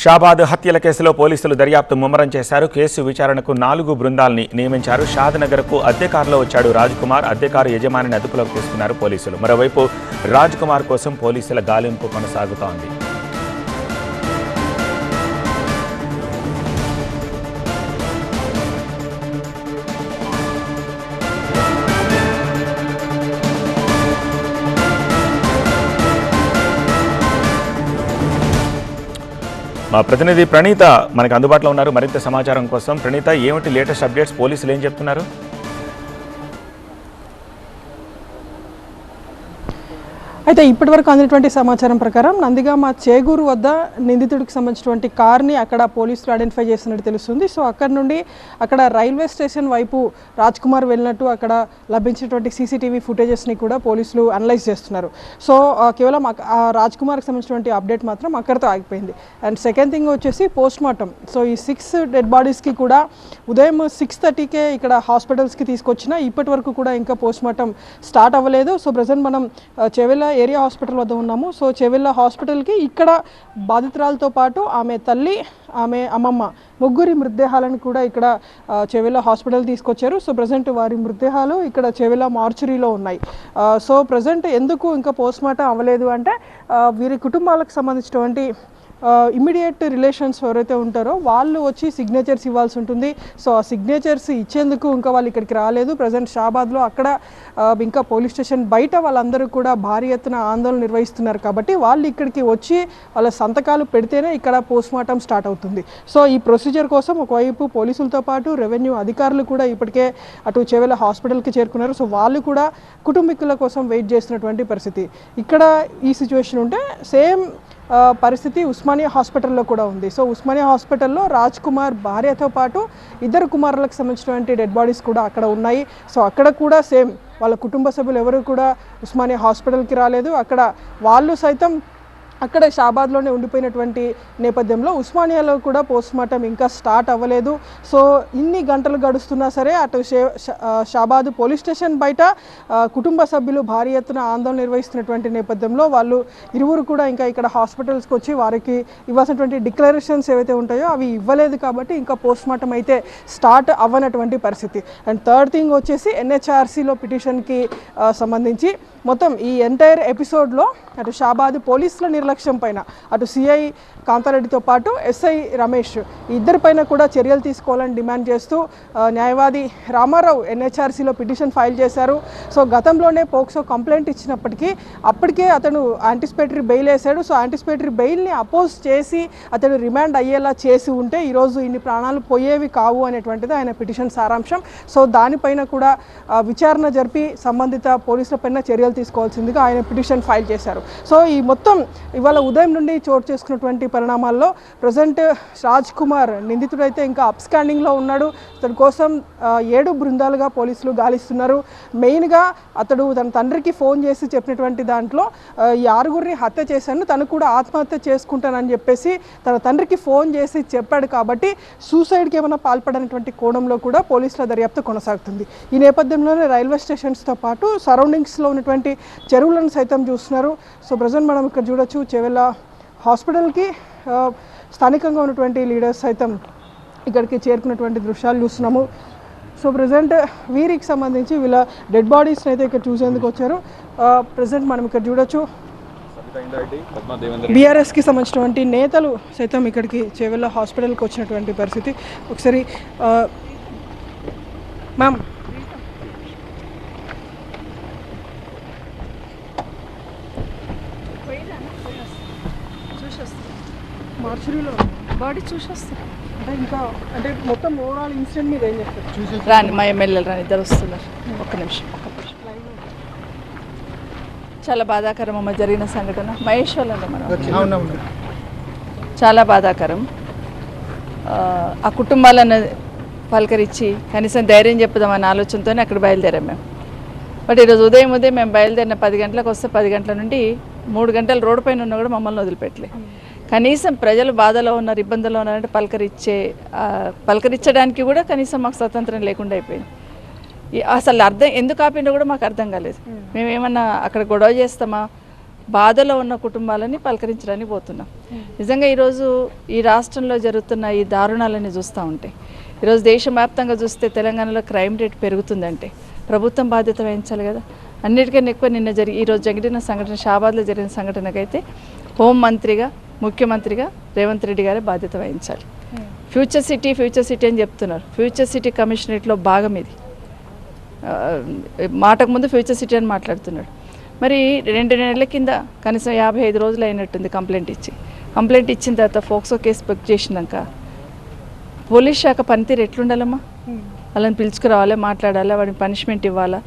షాబాద్ హత్యల కేసులో పోలీసులు దర్యాప్తు ముమ్మరం చేశారు. కేసు విచారణకు 4 బృందాల్ని నియమించారు. షాద్నగర్కు అద్దె కారులో వచ్చాడు రాజ్ కుమార్. అద్దె కారు యజమానిని అదుపులోకి తీసుకున్నారు పోలీసులు. మరోవైపు రాజ్ కుమార్ కోసం పోలీసుల గాలింపు కొనసాగుతోంది. మా ప్రతినిధి ప్రణీత మనకు అందుబాటులో ఉన్నారు మరింత సమాచారం కోసం. ప్రణీత, ఏమిటి లేటెస్ట్ అప్డేట్స్? పోలీసులు ఏం చెప్తున్నారు? అయితే ఇప్పటివరకు అందినటువంటి సమాచారం ప్రకారం నందిగామ చేగూరు వద్ద నిందితుడికి సంబంధించినటువంటి కార్ని అక్కడ పోలీసులు ఐడెంటిఫై చేసినట్టు తెలుస్తుంది. సో అక్కడ నుండి అక్కడ రైల్వే స్టేషన్ వైపు రాజ్ కుమార్ వెళ్ళినట్టు అక్కడ లభించినటువంటి సీసీటీవీ ఫుటేజెస్ని కూడా పోలీసులు అనలైజ్ చేస్తున్నారు. సో కేవలం రాజ్ కుమార్కి సంబంధించినటువంటి అప్డేట్ మాత్రం అక్కడితో ఆగిపోయింది. అండ్ సెకండ్ థింగ్ వచ్చేసి పోస్ట్ మార్టం. సో ఈ 6 డెడ్ బాడీస్కి కూడా ఉదయం 6:30కే ఇక్కడ హాస్పిటల్స్కి తీసుకొచ్చిన ఇప్పటి వరకు కూడా ఇంకా పోస్ట్ మార్టం స్టార్ట్ అవ్వలేదు. సో ప్రజెంట్ మనం చెవెళ్ళ ఏరియా హాస్పిటల్ వద్ద ఉన్నాము. సో చెవెళ్ళ హాస్పిటల్కి ఇక్కడ బాధితురాలతో పాటు ఆమె తల్లి, ఆమె అమ్మమ్మ ముగ్గురి మృతదేహాలను కూడా ఇక్కడ చెవెళ్ళ హాస్పిటల్ తీసుకొచ్చారు. సో ప్రజెంట్ వారి మృతదేహాలు ఇక్కడ చెవెళ్ళ మార్చురీలో ఉన్నాయి. సో ప్రజెంట్ ఎందుకు ఇంకా పోస్ట్ మార్టం అవ్వలేదు అంటే వీరి కుటుంబాలకు సంబంధించినటువంటి ఇమ్మీడియట్ రిలేషన్స్ ఎవరైతే ఉంటారో వాళ్ళు వచ్చి సిగ్నేచర్స్ ఇవ్వాల్సి ఉంటుంది. సో ఆ సిగ్నేచర్స్ ఇచ్చేందుకు ఇంకా వాళ్ళు ఇక్కడికి రాలేదు. ప్రజెంట్ షాబాద్లో అక్కడ ఇంకా పోలీస్ స్టేషన్ బయట వాళ్ళందరూ కూడా భారీ ఎత్తున ఆందోళన నిర్వహిస్తున్నారు. కాబట్టి వాళ్ళు ఇక్కడికి వచ్చి వాళ్ళ సంతకాలు పెడితేనే ఇక్కడ పోస్ట్ మార్టం స్టార్ట్ అవుతుంది. సో ఈ ప్రొసీజర్ కోసం ఒకవైపు పోలీసులతో పాటు రెవెన్యూ అధికారులు కూడా ఇప్పటికే అటు చెవెళ్ళ హాస్పిటల్కి చేరుకున్నారు. సో వాళ్ళు కూడా కుటుంబీకుల కోసం వెయిట్ చేస్తున్నటువంటి పరిస్థితి. ఇక్కడ ఈ సిచ్యువేషన్ ఉంటే సేమ్ పరిస్థితి ఉస్మానియా హాస్పిటల్లో కూడా ఉంది. సో ఉస్మానియా హాస్పిటల్లో రాజ్ కుమార్ భార్యతో పాటు 2 కుమారులకు సంబంధించినటువంటి డెడ్ బాడీస్ కూడా అక్కడ ఉన్నాయి. సో అక్కడ కూడా సేమ్ వాళ్ళ కుటుంబ సభ్యులు ఎవరు కూడా ఉస్మానియా హాస్పిటల్కి రాలేదు. అక్కడ వాళ్ళు సైతం అక్కడ షాబాద్లోనే ఉండిపోయినటువంటి నేపథ్యంలో ఉస్మానియాలో కూడా పోస్ట్ మార్టం ఇంకా స్టార్ట్ అవ్వలేదు. సో ఇన్ని గంటలు గడుస్తున్నా సరే అటు షాబాద్ పోలీస్ స్టేషన్ బయట కుటుంబ సభ్యులు భారీ ఎత్తున ఆందోళన నిర్వహిస్తున్నటువంటి నేపథ్యంలో వాళ్ళు ఇరువురు కూడా ఇంకా ఇక్కడ హాస్పిటల్స్కి వచ్చి వారికి ఇవ్వాల్సినటువంటి డిక్లరేషన్స్ ఏవైతే ఉంటాయో అవి ఇవ్వలేదు. కాబట్టి ఇంకా పోస్ట్ మార్టం అయితే స్టార్ట్ అవ్వనటువంటి పరిస్థితి. అండ్ థర్డ్ థింగ్ వచ్చేసి ఎన్హెచ్ఆర్సీలో పిటిషన్కి సంబంధించి మొత్తం ఈ ఎంటైర్ ఎపిసోడ్లో అటు షాబాద్ పోలీసుల నిర్లక్ష్యం పైన అటు సిఐ కాంతారెడ్డితో పాటు ఎస్ఐ రమేష్ ఇద్దరిపైన కూడా చర్యలు తీసుకోవాలని డిమాండ్ చేస్తూ న్యాయవాది రామారావు ఎన్హెచ్ఆర్సీలో పిటిషన్ ఫైల్ చేశారు. సో గతంలోనే పోక్సో కంప్లైంట్ ఇచ్చినప్పటికీ అప్పటికే అతను యాంటిసిపేటరీ బెయిల్ వేశాడు. సో యాంటిసిపేటరీ బెయిల్ని అపోజ్ చేసి అతను రిమాండ్ అయ్యేలా చేసి ఉంటే ఈరోజు ఇన్ని ప్రాణాలు పోయేవి కావు అనేటువంటిది ఆయన పిటిషన్ సారాంశం. సో దానిపైన కూడా విచారణ జరిపి సంబంధిత పోలీసులపైన చర్యలు తీసుకోవాల్సిందిగా ఆయన పిటిషన్ ఫైల్ చేశారు. సో ఈ మొత్తం ఇవాళ ఉదయం నుండి చోటు చేసుకున్నటువంటి పరిణామాల్లో ప్రజెంట్ రాజ్ కుమార్ నిందితుడైతే ఇంకా అప్స్కాండింగ్లో ఉన్నాడు. అతని కోసం 7 బృందాలుగా పోలీసులు గాలిస్తున్నారు. మెయిన్గా అతడు తన తండ్రికి ఫోన్ చేసి చెప్పినటువంటి దాంట్లో ఈ 6గురిని హత్య చేశాను, తను కూడా ఆత్మహత్య చేసుకుంటానని చెప్పేసి తన తండ్రికి ఫోన్ చేసి చెప్పాడు. కాబట్టి సూసైడ్కి ఏమైనా పాల్పడనటువంటి కోణంలో కూడా పోలీసుల దర్యాప్తు కొనసాగుతుంది. ఈ నేపథ్యంలోనే రైల్వే స్టేషన్స్తో పాటు సరౌండింగ్స్లో ఉన్నటువంటి చెరువులను సైతం చూస్తున్నారు. సో ప్రజెంట్ మనం ఇక్కడ చూడొచ్చు చెవెళ్ళ హాస్పిటల్కి స్థానికంగా ఉన్నటువంటి లీడర్స్ సైతం ఇక్కడికి చేరుకున్నటువంటి దృశ్యాలు చూస్తున్నాము. సో ప్రజెంట్ వీరికి సంబంధించి వీళ్ళ డెడ్ బాడీస్ని అయితే ఇక్కడ చూసేందుకు వచ్చారు. ప్రజెంట్ మనం ఇక్కడ చూడొచ్చు బీఆర్ఎస్కి సంబంధించినటువంటి నేతలు సైతం ఇక్కడికి చెవెళ్ళ హాస్పిటల్కి వచ్చినటువంటి పరిస్థితి. ఒకసారి మ్యామ్ మార్చురీలో బాడీ చూసేస్తారు అంటే ఇంకా అంటే మొత్తం ఓవరాల్ ఇన్సిడెంట్ మీద ఏం చెప్తారు? రాని మా ఎమ్మెల్యేలు రాని ఇద్దరు వస్తున్నారు. ఒక్క నిమిషం. చాలా బాధాకరం అమ్మ జరిగిన సంఘటన. మహేష్ వాళ్ళలో మనం చాలా బాధాకరం. ఆ కుటుంబాలను పలకరించి కనీసం ధైర్యం చెప్పుదామనే ఆలోచనతోనే అక్కడ బయలుదేరాం మేము. బట్ ఈరోజు ఉదయం మేము బయలుదేరిన 10 గంటలకు వస్తే 10 గంటల నుండి 3 గంటలు రోడ్డు పైన ఉన్నా కూడా మమ్మల్ని వదిలిపెట్టలే. కనీసం ప్రజలు బాధలో ఉన్నారు, ఇబ్బందుల్లో ఉన్నారంటే పలకరించడానికి కూడా కనీసం మాకు స్వతంత్రం లేకుండా అయిపోయింది. అసలు ఎందుకు ఆపిండో కూడా మాకు అర్థం కాలేదు. మేమేమన్నా అక్కడ గొడవ చేస్తామా, బాధలో ఉన్న కుటుంబాలని పలకరించడానికి పోతున్నాం. నిజంగా ఈరోజు ఈ రాష్ట్రంలో జరుగుతున్న ఈ దారుణాలని చూస్తూ ఉంటే, ఈరోజు దేశవ్యాప్తంగా చూస్తే తెలంగాణలో క్రైమ్ రేట్ పెరుగుతుందంటే ప్రభుత్వం బాధ్యత వహించాలి కదా. అన్నిటికన్నా ఎక్కువ ఈరోజు జరిగిన సంఘటన, షాబాద్లో జరిగిన సంఘటనకైతే హోంమంత్రిగా, ముఖ్యమంత్రిగా రేవంత్ రెడ్డి గారే బాధ్యత వహించాలి. ఫ్యూచర్ సిటీ అని చెప్తున్నారు. ఫ్యూచర్ సిటీ కమిషనరేట్లో భాగం ఇది. మాటకు ముందు ఫ్యూచర్ సిటీ అని మాట్లాడుతున్నాడు. మరి 2 నెలల కింద కనీసం 55 రోజులు అయినట్టుంది కంప్లైంట్ ఇచ్చిన తర్వాత ఫోక్సో కేసు బుక్ చేసినాక పోలీస్ శాఖ పనితీరు ఎట్లుండాలమ్మా? వాళ్ళని పిలుచుకురావాలి, మాట్లాడాలి, వాడిని పనిష్మెంట్ ఇవ్వాలా?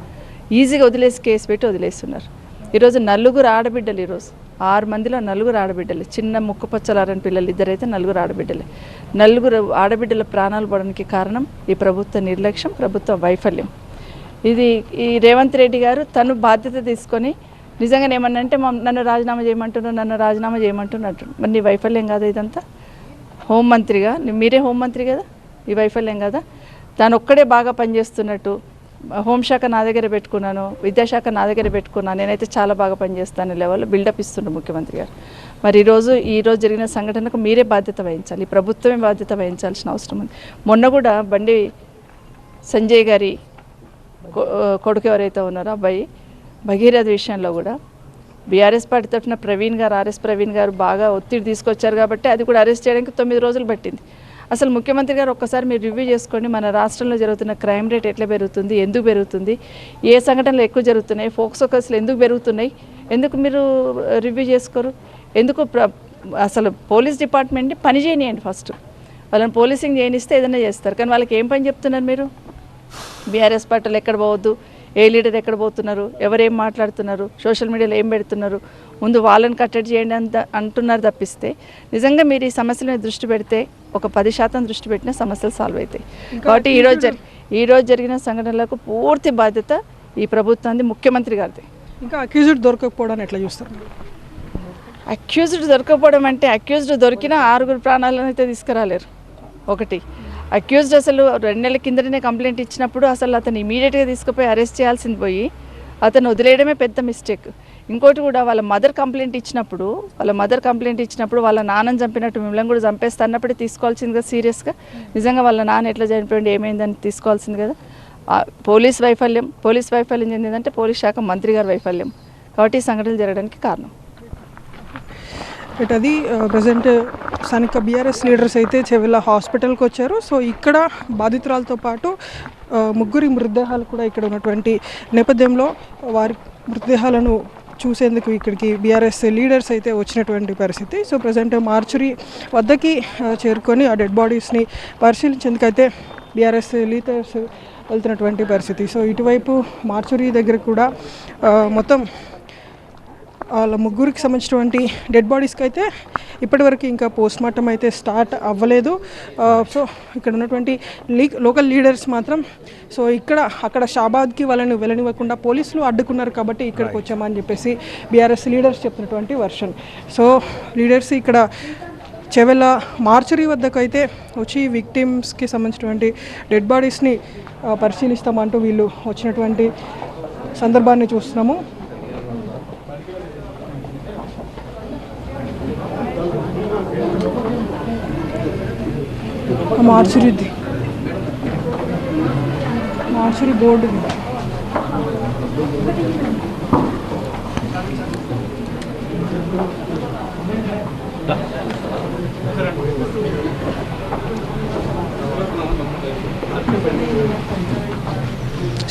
ఈజీగా వదిలేసి కేసు పెట్టి వదిలేస్తున్నారు. ఈరోజు 4 ఆడబిడ్డలు, ఈరోజు 6 మందిలో 4 ఆడబిడ్డలు, చిన్న ముక్కుపచ్చలారని పిల్లలు 2 అయితే 4 ఆడబిడ్డలే. 4 ఆడబిడ్డల ప్రాణాలు పడడానికి కారణం ఈ ప్రభుత్వ నిర్లక్ష్యం, ప్రభుత్వ వైఫల్యం. ఈ రేవంత్ రెడ్డి గారు తను బాధ్యత తీసుకొని నిజంగా ఏమన్నంటే నన్ను రాజీనామా చేయమంటున్నట్టు. మరి నీ వైఫల్యం కాదా ఇదంతా? హోంమంత్రిగా మీరే హోంమంత్రి కదా, ఈ వైఫల్యం కదా? తాను ఒక్కడే బాగా పనిచేస్తున్నట్టు, హోంశాఖ నా దగ్గర పెట్టుకున్నాను, విద్యాశాఖ నా దగ్గర పెట్టుకున్నాను, నేనైతే చాలా బాగా పనిచేస్తాను లెవెల్లో బిల్డప్ ఇస్తున్నారు ముఖ్యమంత్రి గారు. మరి ఈరోజు జరిగిన సంఘటనకు మీరే బాధ్యత వహించాలి, ఈ ప్రభుత్వమే బాధ్యత వహించాల్సిన అవసరం ఉంది. మొన్న కూడా బండి సంజయ్ గారి కొడుకు ఎవరైతే ఉన్నారో అబ్బాయి భగీరథ విషయంలో కూడా బీఆర్ఎస్ పార్టీ తరఫున ఆర్ఎస్ ప్రవీణ్ గారు బాగా ఒత్తిడి తీసుకొచ్చారు కాబట్టి అది కూడా అరెస్ట్ చేయడానికి 9 రోజులు పట్టింది. అసలు ముఖ్యమంత్రి గారు ఒక్కసారి మీరు రివ్యూ చేసుకోండి, మన రాష్ట్రంలో జరుగుతున్న క్రైమ్ రేట్ ఎట్లా పెరుగుతుంది, ఎందుకు పెరుగుతుంది, ఏ సంఘటనలు ఎక్కువ జరుగుతున్నాయి, ఫోక్సో కేసులు ఎందుకు పెరుగుతున్నాయి, ఎందుకు మీరు రివ్యూ చేసుకోరు? ఎందుకు అసలు పోలీస్ డిపార్ట్మెంట్ని పని చేయనియండి. ఫస్ట్ వాళ్ళని పోలీసింగ్ చేయనిస్తే ఏదైనా చేస్తారు, కానీ వాళ్ళకి ఏం పని చెప్తున్నారు మీరు? బీఆర్ఎస్ పార్టీలు ఎక్కడ పోవద్దు, ఏ లీడర్ ఎక్కడ పోతున్నారు, ఎవరేం మాట్లాడుతున్నారు, సోషల్ మీడియాలో ఏం పెడుతున్నారు, ముందు వాళ్ళని కట్టడి చేయండి అంటున్నారు తప్పిస్తే నిజంగా మీరు ఈ సమస్యల మీద దృష్టి పెడితే ఒక 10% దృష్టి పెట్టిన సమస్యలు సాల్వ్ అవుతాయి. కాబట్టి ఈరోజు జరిగిన సంఘటనలకు పూర్తి బాధ్యత ఈ ప్రభుత్వాన్ని, ముఖ్యమంత్రి గారిది. ఇంకా అక్యూజ్డ్ దొరకకపోవడానికి ఎట్లా చూస్తారు? అక్యూజ్డ్ దొరకకపోవడం అంటే అక్యూజ్డ్ దొరికిన 6 ప్రాణాలను అయితే తీసుకురాలేరు. ఒకటి అక్యూజ్డ్ అసలు 2 నెలల కిందనే కంప్లైంట్ ఇచ్చినప్పుడు అసలు అతను ఇమీడియట్గా తీసుకుపోయి అరెస్ట్ చేయాల్సింది పోయి అతను వదిలేయడమే పెద్ద మిస్టేక్. ఇంకోటి కూడా వాళ్ళ మదర్ కంప్లైంట్ ఇచ్చినప్పుడు వాళ్ళ నాన్నని చంపినట్టు మిమ్మల్ని కూడా చంపేస్తా అన్నప్పుడే తీసుకోవాల్సింది కదా సీరియస్గా. నిజంగా వాళ్ళ నాన్న ఎట్లా చనిపోయింది, ఏమైందని తీసుకోవాల్సింది కదా. పోలీస్ వైఫల్యం చెందిందంటే పోలీస్ శాఖ మంత్రి గారి వైఫల్యం. కాబట్టి ఈ సంఘటనలు జరగడానికి కారణం. అది ప్రజెంట్ స్థానిక బీఆర్ఎస్ లీడర్స్ అయితే చెవెళ్ళ హాస్పిటల్కి వచ్చారు. సో ఇక్కడ బాధితురాలతో పాటు 3 మృతదేహాలు కూడా ఇక్కడ ఉన్నటువంటి నేపథ్యంలో వారి మృతదేహాలను చూసేందుకు ఇక్కడికి బీఆర్ఎస్ లీడర్స్ అయితే వచ్చినటువంటి పరిస్థితి. సో ప్రజెంట్ మార్చురీ వద్దకి చేరుకొని ఆ డెడ్ బాడీస్ని పరిశీలించేందుకైతే బీఆర్ఎస్ లీడర్స్ వెళ్తున్నటువంటి పరిస్థితి. సో ఇటువైపు మార్చురీ దగ్గర కూడా మొత్తం వాళ్ళ 3కి సంబంధించినటువంటి డెడ్ బాడీస్కి అయితే ఇప్పటివరకు ఇంకా పోస్ట్మార్టం అయితే స్టార్ట్ అవ్వలేదు. సో ఇక్కడ ఉన్నటువంటి లోకల్ లీడర్స్ మాత్రం సో అక్కడ షాబాద్కి వాళ్ళని వెళ్ళనివ్వకుండా పోలీసులు అడ్డుకున్నారు కాబట్టి ఇక్కడికి వచ్చామని చెప్పేసి బీఆర్ఎస్ లీడర్స్ చెప్తున్నటువంటి వర్షన్. సో లీడర్స్ ఇక్కడ చెవెళ్ళ మార్చురీ వద్దకు అయితే వచ్చి విక్టిమ్స్కి సంబంధించినటువంటి డెడ్ బాడీస్ని పరిశీలిస్తామంటూ వీళ్ళు వచ్చినటువంటి సందర్భాన్ని చూస్తున్నాము. Mortuary board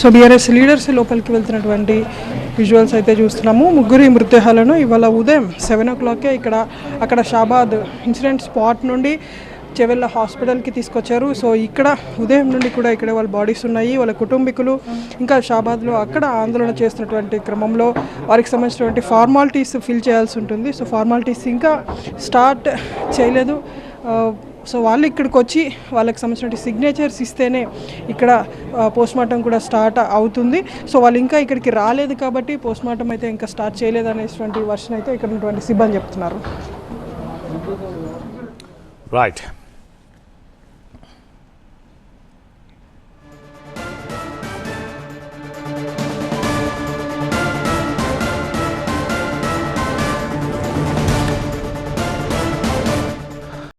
so BRS leaders లోపలికి వెళ్తున్నటువంటి విజువల్స్ అయితే చూస్తున్నాము. 3 మృతదేహాలను ఇవాళ ఉదయం 7 o'clock అక్కడ షాబాద్ ఇన్సిడెంట్ స్పాట్ నుండి చెవెళ్ళ హాస్పిటల్కి తీసుకొచ్చారు. సో ఇక్కడ ఉదయం నుండి కూడా ఇక్కడ వాళ్ళ బాడీస్ ఉన్నాయి. వాళ్ళ కుటుంబీకులు ఇంకా షాబాద్లో అక్కడ ఆందోళన చేస్తున్నటువంటి క్రమంలో వారికి సంబంధించినటువంటి ఫార్మాలిటీస్ ఫిల్ చేయాల్సి ఉంటుంది. సో ఫార్మాలిటీస్ ఇంకా స్టార్ట్ చేయలేదు. సో వాళ్ళు ఇక్కడికి వచ్చి వాళ్ళకి సంబంధించిన సిగ్నేచర్స్ ఇస్తేనే ఇక్కడ పోస్ట్మార్టం కూడా స్టార్ట్ అవుతుంది. సో వాళ్ళు ఇంకా ఇక్కడికి రాలేదు కాబట్టి పోస్ట్మార్టం అయితే ఇంకా స్టార్ట్ చేయలేదు అనేటువంటి వర్షన్ అయితే ఇక్కడ ఉన్నటువంటి సిబ్బంది చెప్తున్నారు. రైట్.